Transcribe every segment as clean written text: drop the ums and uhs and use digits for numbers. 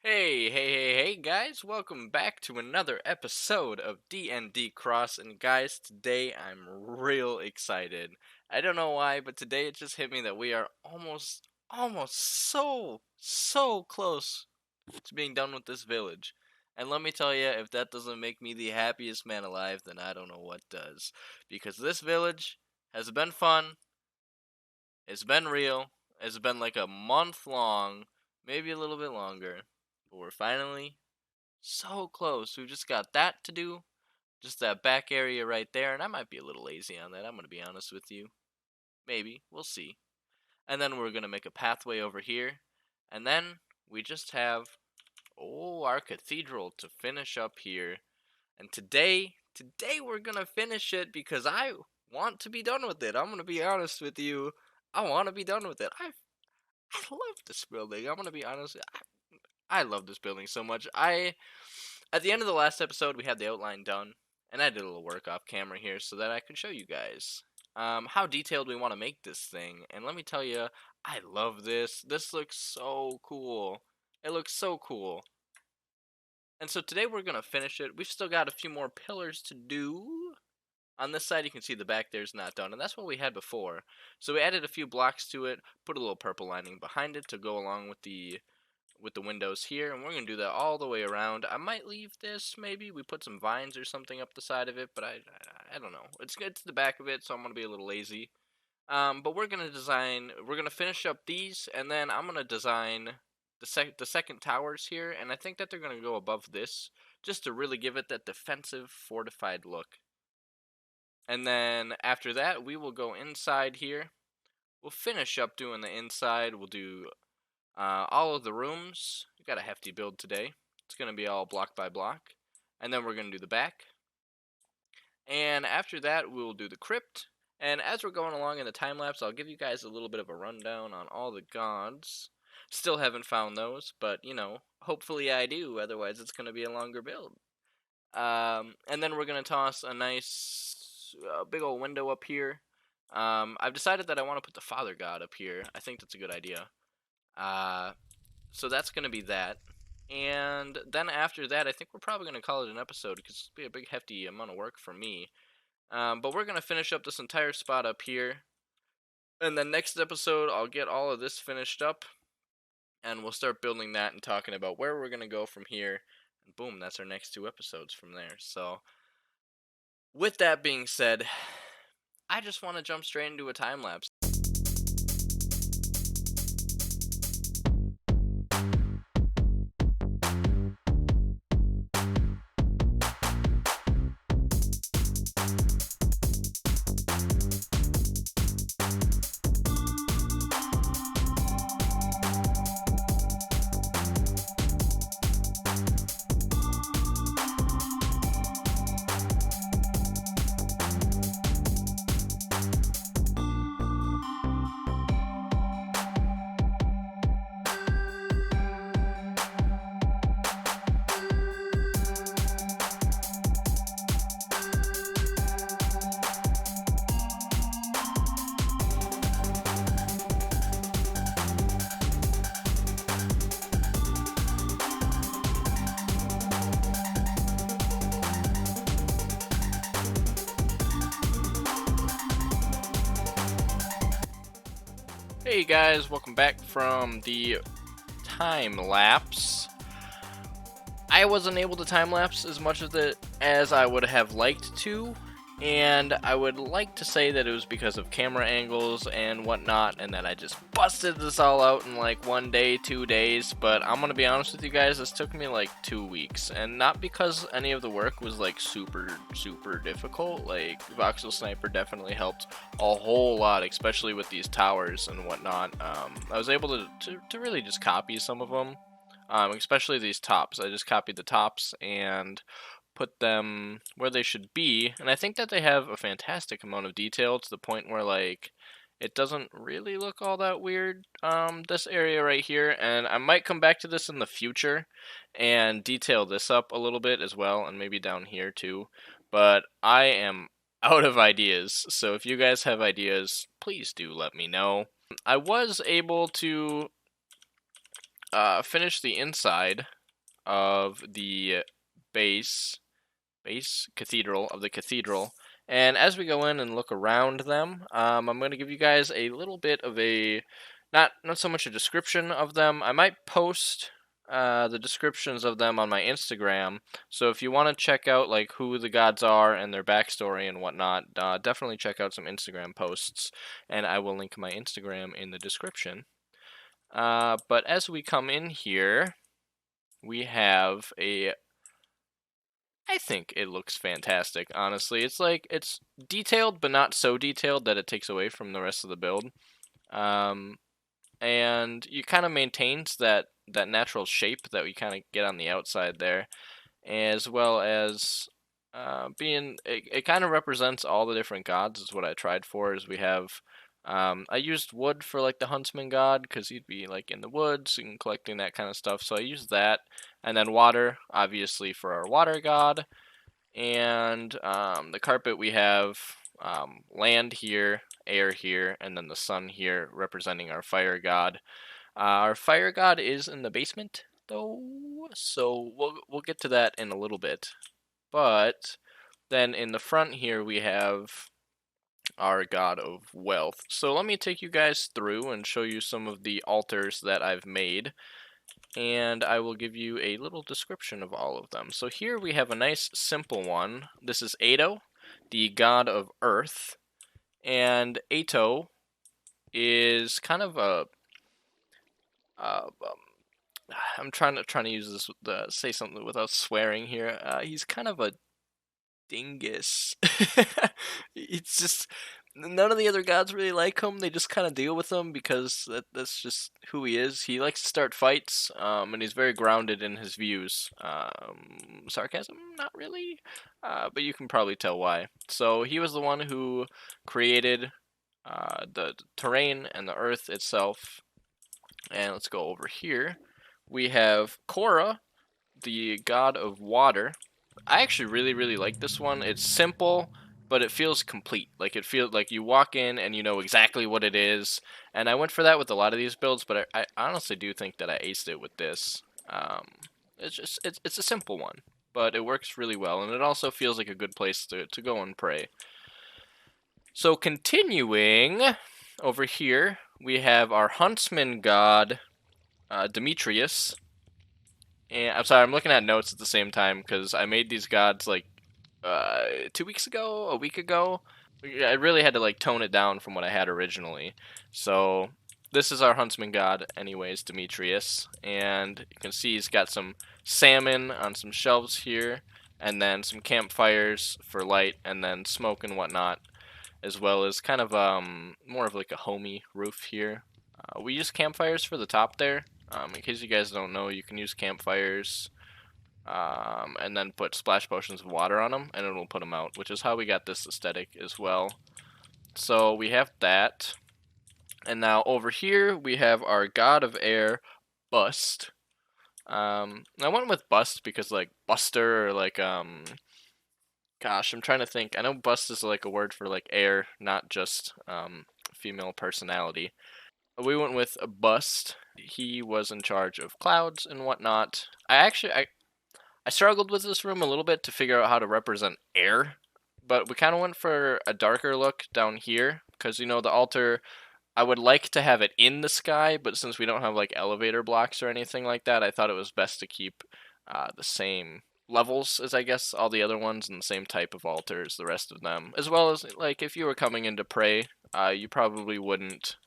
Hey guys, welcome back to another episode of DnD Cross, and guys, today I'm real excited. I don't know why, but today it just hit me that we are almost so close to being done with this village. And let me tell you, if that doesn't make me the happiest man alive, then I don't know what does. Because this village has been fun, it's been real, it's been like a month long, maybe a little bit longer, but we're finally so close. We've just got that to do. Just that back area right there. And I might be a little lazy on that. I'm going to be honest with you. Maybe. We'll see. And then we're going to make a pathway over here. And then we just have, our cathedral to finish up here. And today we're going to finish it because I want to be done with it. I'm going to be honest with you. I want to be done with it. I love this building. I'm going to be honest. I love this building so much. At the end of the last episode, we had the outline done, and I did a little work off camera here so that I could show you guys how detailed we want to make this thing. And let me tell you, I love this. This looks so cool. It looks so cool. And so today we're going to finish it. We've still got a few more pillars to do. On this side, you can see the back there's not done, and that's what we had before. So we added a few blocks to it, put a little purple lining behind it to go along with the windows here, and we're going to do that all the way around. I might leave this, maybe. We put some vines or something up the side of it, but I don't know. It's good to the back of it, so I'm going to be a little lazy. But we're going to finish up these, and then I'm going to design the second towers here, and I think that they're going to go above this, just to really give it that defensive, fortified look. And then after that, we will go inside here. We'll finish up doing the inside. We'll do all of the rooms. We got a hefty build today. It's going to be all block by block. And then we're going to do the back. And after that, we'll do the crypt. And as we're going along in the time lapse, I'll give you guys a little bit of a rundown on all the gods. Still haven't found those, but hopefully I do. Otherwise, it's going to be a longer build. And then we're going to toss a nice big old window up here. I've decided that I want to put the Father God up here. I think that's a good idea. So that's going to be that. And then after that, I think we're probably going to call it an episode because it's be a big hefty amount of work for me. But we're going to finish up this entire spot up here. And then next episode, I'll get all of this finished up. And we'll start building that and talking about where we're going to go from here. And boom, that's our next 2 episodes from there. So with that being said, I just want to jump straight into a time lapse. Hey guys, welcome back from the time lapse. I wasn't able to time lapse as much of it as I would have liked to, and I would like to say that it was because of camera angles and whatnot, and that I just busted this all out in like 1 day, 2 days, but I'm gonna be honest with you guys, this took me like 2 weeks, and not because any of the work was like super difficult. Like Voxel Sniper definitely helped a whole lot, especially with these towers and whatnot. I was able to really just copy some of them, especially these tops. I just copied the tops and put them where they should be, and I think that they have a fantastic amount of detail to the point where like it doesn't really look all that weird, this area right here, and I might come back to this in the future and detail this up a little bit as well, and maybe down here too, but I am out of ideas, so if you guys have ideas, please do let me know. I was able to finish the inside of the base cathedral of the cathedral. And as we go in and look around them, I'm going to give you guys a little bit of a not so much a description of them. I might post the descriptions of them on my Instagram. So if you want to check out like who the gods are and their backstory and whatnot, definitely check out some Instagram posts, and I will link my Instagram in the description. But as we come in here, we have a I think it looks fantastic, honestly. It's detailed, but not so detailed that it takes away from the rest of the build. Um, and you kind of maintains that natural shape that we kind of get on the outside there, as well as being it kind of represents all the different gods is what I tried for. Is we have I used wood for like the huntsman god because he'd be like in the woods and collecting that kind of stuff, so I used that, and then water obviously for our water god, and the carpet we have land here, air here, and then the sun here representing our fire god. Our fire god is in the basement though, so we'll get to that in a little bit. But then in the front here we have our god of wealth. So let me take you guys through and show you some of the altars that I've made, and I will give you a little description of all of them. So here we have a nice simple one. This is Ato, the god of earth, and Ato is kind of a I'm trying to use this say something without swearing here. He's kind of a dingus. It's just none of the other gods really like him. They just kind of deal with him because that's just who he is. He likes to start fights, and he's very grounded in his views. Sarcasm, not really, but you can probably tell why. So he was the one who created the terrain and the earth itself. And let's go over here. We have Korra, the god of water. I actually really like this one. It's simple, but it feels complete. Like it feels like you walk in and you know exactly what it is. And I went for that with a lot of these builds, but I honestly do think that I aced it with this. It's a simple one, but it works really well, and it also feels like a good place to go and pray. So continuing over here, we have our huntsman god, Demetrius. And I'm sorry, I'm looking at notes at the same time because I made these gods like 2 weeks ago, a week ago. I really had to like tone it down from what I had originally. So this is our huntsman god, anyways, Demetrius, and you can see he's got some salmon on some shelves here, and then some campfires for light, and then smoke and whatnot, as well as kind of more of like a homey roof here. We use campfires for the top there. In case you guys don't know, you can use campfires and then put splash potions of water on them, and it will put them out, which is how we got this aesthetic as well. So we have that. And now over here, we have our god of air, Bust. I went with Bust because, like, Buster, or like, gosh, I'm trying to think. I know Bust is like a word for like air, not just female personality. We went with a Bust. He was in charge of clouds and whatnot. I struggled with this room a little bit to figure out how to represent air, but we kind of went for a darker look down here because, you know, the altar, I would like to have it in the sky, but since we don't have like elevator blocks or anything like that, I thought it was best to keep the same levels as I guess all the other ones and the same type of altar as the rest of them. As well as like if you were coming in to pray, you probably wouldn't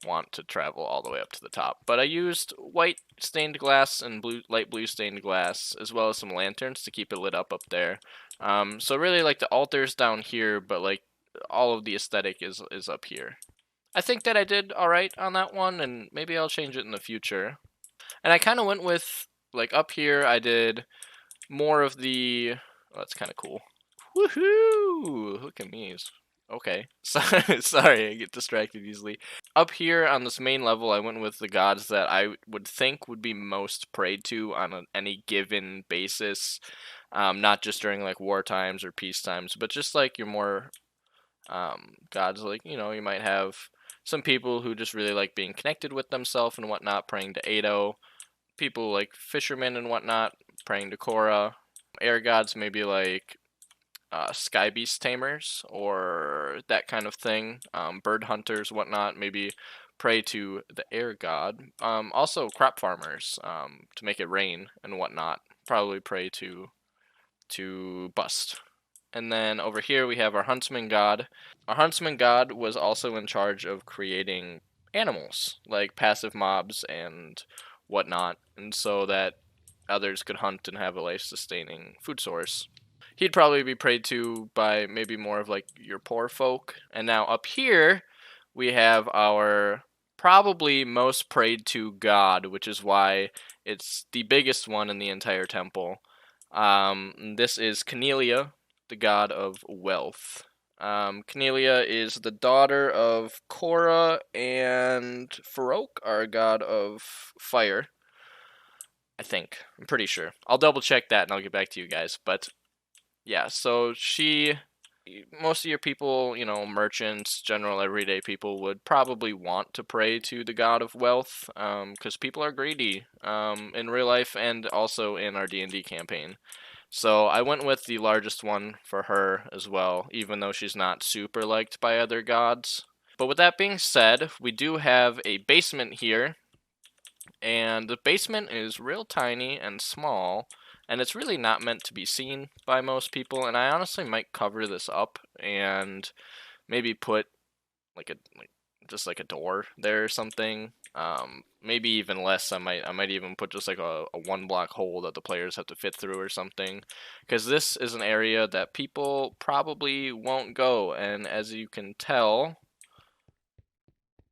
want to travel all the way up to the top. But I used white stained glass and light blue stained glass, as well as some lanterns to keep it lit up there. So really like the altar's down here, but like all of the aesthetic is up here. I think that I did alright on that one, and maybe I'll change it in the future. And I kind of went with, like up here, I did more of the, oh, that's kind of cool. Woohoo! Look at me. Okay. Sorry, I get distracted easily. Up here on this main level, I went with the gods that I would think would be most prayed to on any given basis. Not just during like war times or peace times, but just like your more gods, like, you know, you might have some people who just really like being connected with themselves and whatnot, praying to Ado. People like fishermen and whatnot, praying to Korra. Air gods, maybe like sky beast tamers or that kind of thing. Bird hunters, whatnot, maybe pray to the air god. Also, crop farmers, to make it rain and whatnot. Probably pray to Bust. And then over here we have our huntsman god. Our huntsman god was also in charge of creating animals, like passive mobs and whatnot, and so that others could hunt and have a life sustaining food source. He'd probably be prayed to by maybe more of like your poor folk. And now up here we have our probably most prayed to god, which is why it's the biggest one in the entire temple. This is Cornelia, the god of wealth. Cornelia is the daughter of Korra and Farouk, our god of fire. I think. I'm pretty sure. I'll double check that and I'll get back to you guys. But yeah, so most of your people, merchants, general everyday people would probably want to pray to the god of wealth, because people are greedy, in real life and also in our D&D campaign. So I went with the largest one for her as well, even though she's not super liked by other gods. But with that being said, we do have a basement here, and the basement is real tiny and small, and it's really not meant to be seen by most people. And I honestly might cover this up and maybe put just like a door there or something. Maybe even less. I might even put just like a 1 block hole that the players have to fit through or something, because this is an area that people probably won't go, and as you can tell,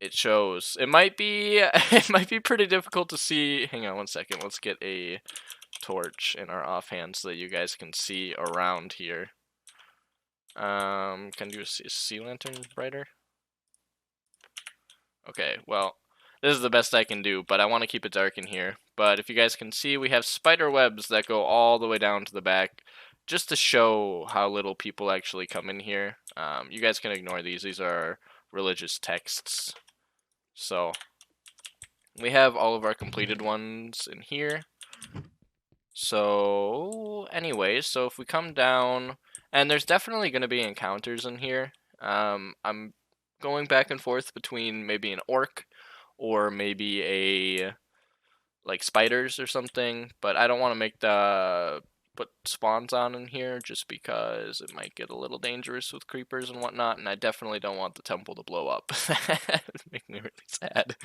it shows. It might be it might be pretty difficult to see. Hang on 1 second. Let's get a torch in our offhand so that you guys can see around here. Can you see a sea lantern brighter? Okay, well, this is the best I can do, but I want to keep it dark in here. But if you guys can see, we have spider webs that go all the way down to the back, just to show how little people actually come in here. You guys can ignore these. These are religious texts. So we have all of our completed ones in here. So anyways, so if we come down, and there's definitely going to be encounters in here. I'm going back and forth between maybe an orc or maybe a like spiders or something, but I don't want to make the put spawns on in here just because it might get a little dangerous with creepers and whatnot, and I definitely don't want the temple to blow up. That would make me really sad.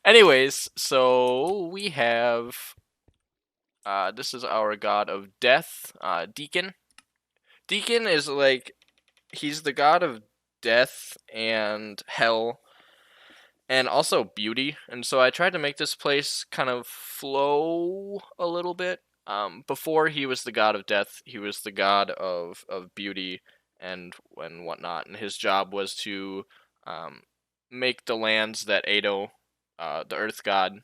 Anyways, so we have this is our god of death, Deacon. Deacon is like, he's the god of death and hell and also beauty, and so I tried to make this place kind of flow a little bit. Before he was the god of death, he was the god of beauty and whatnot, and his job was to make the lands that Ado, the earth god,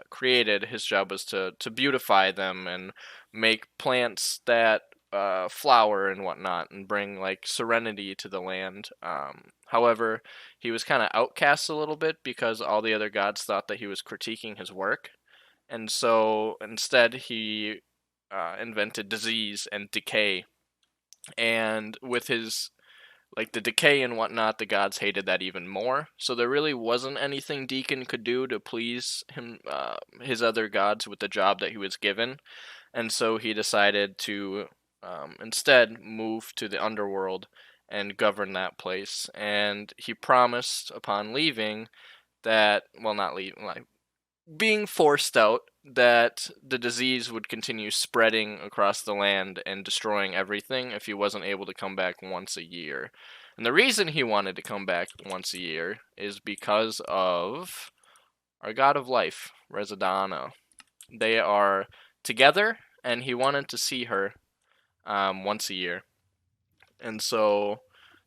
created. His job was to beautify them and make plants that flower and whatnot, and bring like serenity to the land. However, he was kind of outcast a little bit because all the other gods thought that he was critiquing his work, and so instead he invented disease and decay. And with his like the decay and whatnot, the gods hated that even more. So there really wasn't anything Deacon could do to please him, his other gods, with the job that he was given, and so he decided to instead move to the underworld and govern that place. And he promised upon leaving that, well, not leaving, like being forced out, that the disease would continue spreading across the land and destroying everything if he wasn't able to come back once a year. And the reason he wanted to come back once a year is because of our god of life, Residana. They are together, and he wanted to see her once a year. And so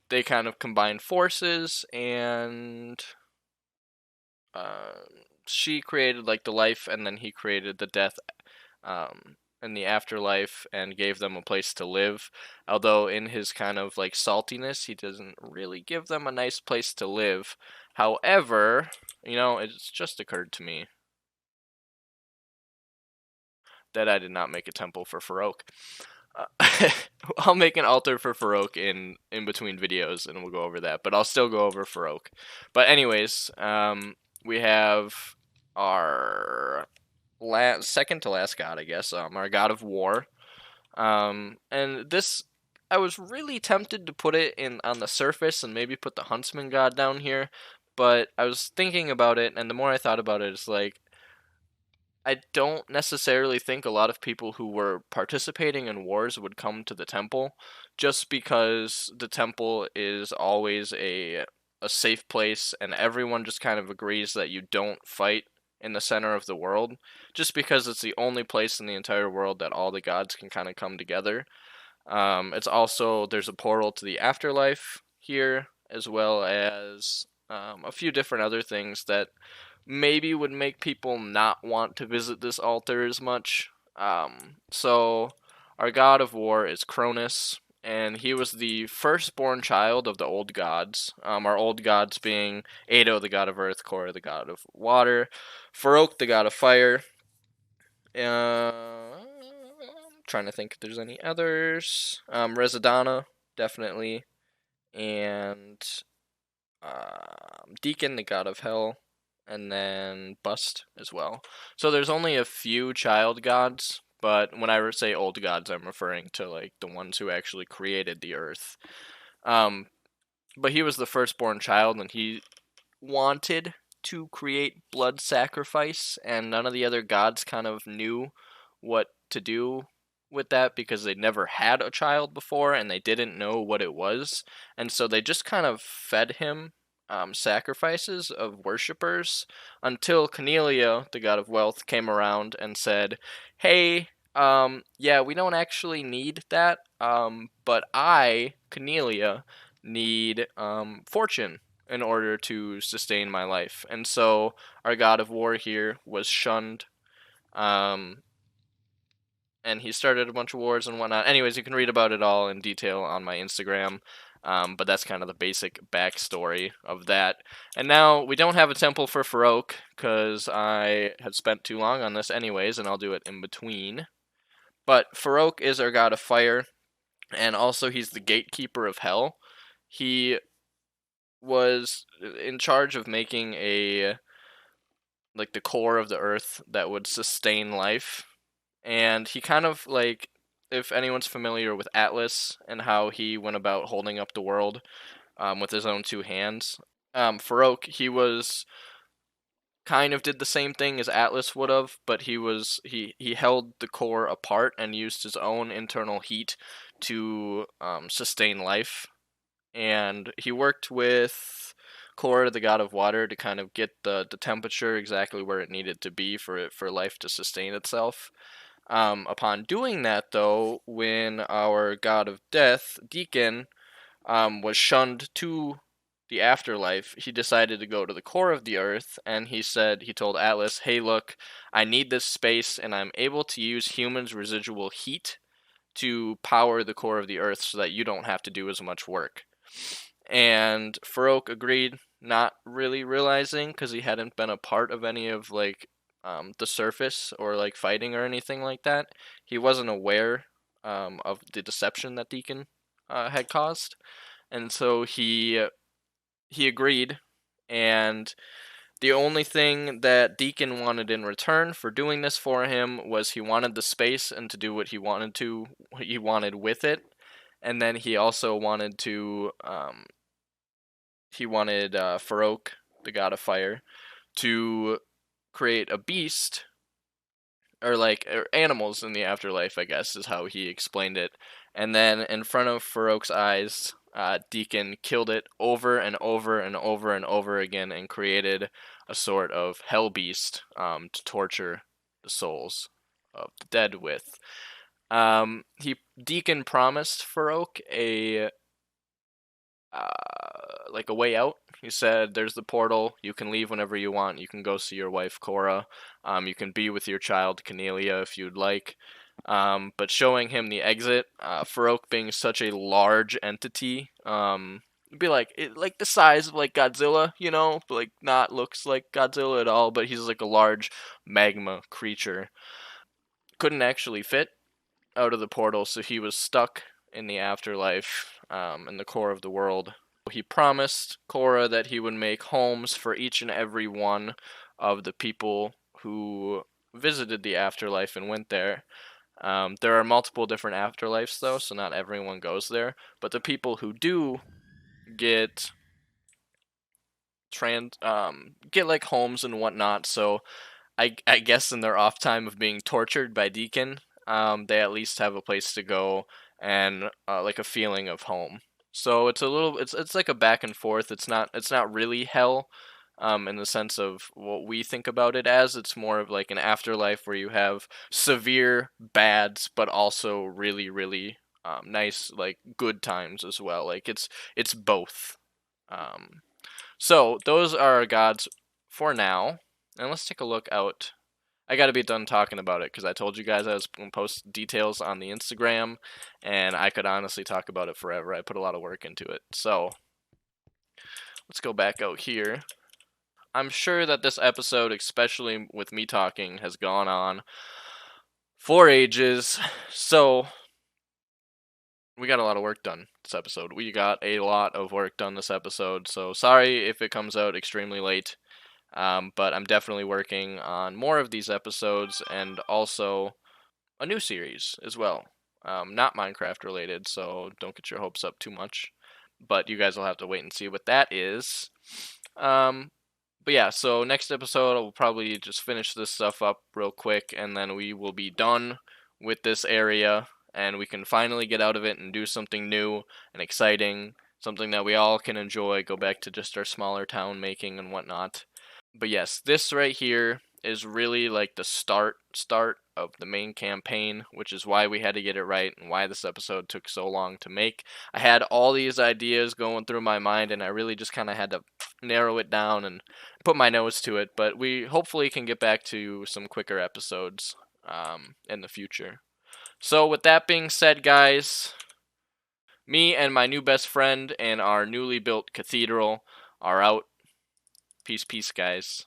they kind of combined forces, and she created like the life, and then he created the death. in the afterlife and gave them a place to live. Although in his kind of like saltiness, he doesn't really give them a nice place to live. However, it's just occurred to me that I did not make a temple for Farouk. I'll make an altar for Farouk in between videos, and we'll go over that. But I'll still go over Farouk. But anyways, we have our second to last god, I guess. Our god of war. And this, I was really tempted to put it in on the surface and maybe put the huntsman god down here. But I was thinking about it, and the more I thought about it, it's like I don't necessarily think a lot of people who were participating in wars would come to the temple, just because the temple is always a safe place and everyone just kind of agrees that you don't fight in the center of the world, just because it's the only place in the entire world that all the gods can kind of come together. It's also, there's a portal to the afterlife here, as well as a few different other things that maybe would make people not want to visit this altar as much. So our god of war is Cronus, and he was the firstborn child of the old gods. Our old gods being Ado, the god of earth, Korra, the god of water, Farouk, the god of fire. I'm trying to think if there's any others. Residana, definitely, and Deacon, the god of hell, and then Bust as well. So there's only a few child gods, but when I say old gods, I'm referring to like the ones who actually created the earth. But he was the firstborn child, and he wanted to create blood sacrifice, and none of the other gods kind of knew what to do with that because they'd never had a child before and they didn't know what it was. And so they just kind of fed him sacrifices of worshippers until Cornelia, the god of wealth, came around and said, "Hey, yeah, we don't actually need that, but I, Cornelia, need fortune in order to sustain my life." And so our god of war here was shunned, and he started a bunch of wars and whatnot. Anyways, you can read about it all in detail on my Instagram. But that's kind of the basic backstory of that. And now we don't have a temple for Farouk because I had spent too long on this anyways, and I'll do it in between. But Farouk is our god of fire, and also he's the gatekeeper of hell. He was in charge of making the core of the earth that would sustain life. And he kind of like, if anyone's familiar with Atlas and how he went about holding up the world with his own two hands, Farouk, he was kind of did the same thing as Atlas would have, but he held the core apart and used his own internal heat to sustain life. And he worked with Korra, the god of water, to kind of get the temperature exactly where it needed to be for life to sustain itself. Upon doing that, though, when our god of death, Deacon, was shunned to the afterlife, he decided to go to the core of the earth, and he told Atlas, "Hey, look, I need this space, and I'm able to use humans' residual heat to power the core of the earth so that you don't have to do as much work." And Farouk agreed, not really realizing, because he hadn't been a part of any of the surface or like fighting or anything like that. He wasn't aware of the deception that Deacon had caused, and so he agreed. And the only thing that Deacon wanted in return for doing this for him was he wanted the space and to do what he wanted with it. And then he also wanted to he wanted Farouk, the god of fire, to create a beast or animals in the afterlife, I guess is how he explained it. And then in front of Farouk's eyes, Deacon killed it over and over and over and over again and created a sort of hell beast to torture the souls of the dead with. Deacon promised Farouk a way out. He said, "There's the portal. You can leave whenever you want. You can go see your wife Korra. You can be with your child Cornelia if you'd like." But showing him the exit, Farouk being such a large entity, it'd be like the size of like Godzilla, you know, but, like not looks like Godzilla at all, but he's like a large magma creature. Couldn't actually fit out of the portal, so he was stuck in the afterlife, in the core of the world. He promised Korra that he would make homes for each and every one of the people who visited the afterlife and went there. There are multiple different afterlives though, so not everyone goes there. But the people who do get get like homes and whatnot. So I guess in their off time of being tortured by Deacon, they at least have a place to go and like a feeling of home. So it's like a back and forth. It's not really hell, in the sense of what we think about it as. It's more of like an afterlife where you have severe bads, but also really really nice like good times as well. Like it's both. Um, so those are our gods for now. And let's take a look out. I gotta be done talking about it because I told you guys I was gonna post details on the Instagram, and I could honestly talk about it forever. I put a lot of work into it. So let's go back out here. I'm sure that this episode, especially with me talking, has gone on for ages. So we got a lot of work done this episode. We got a lot of work done this episode. So sorry if it comes out extremely late. But I'm definitely working on more of these episodes and also a new series as well. Not Minecraft related, so don't get your hopes up too much. But you guys will have to wait and see what that is. Um, but yeah, so next episode I'll probably just finish this stuff up real quick, and then we will be done with this area, and we can finally get out of it and do something new and exciting, something that we all can enjoy, go back to just our smaller town making and whatnot. But yes, this right here is really like the start of the main campaign, which is why we had to get it right and why this episode took so long to make. I had all these ideas going through my mind and I really just kind of had to narrow it down and put my nose to it, but we hopefully can get back to some quicker episodes in the future. So with that being said, guys, me and my new best friend and our newly built cathedral are out. Peace, peace, guys.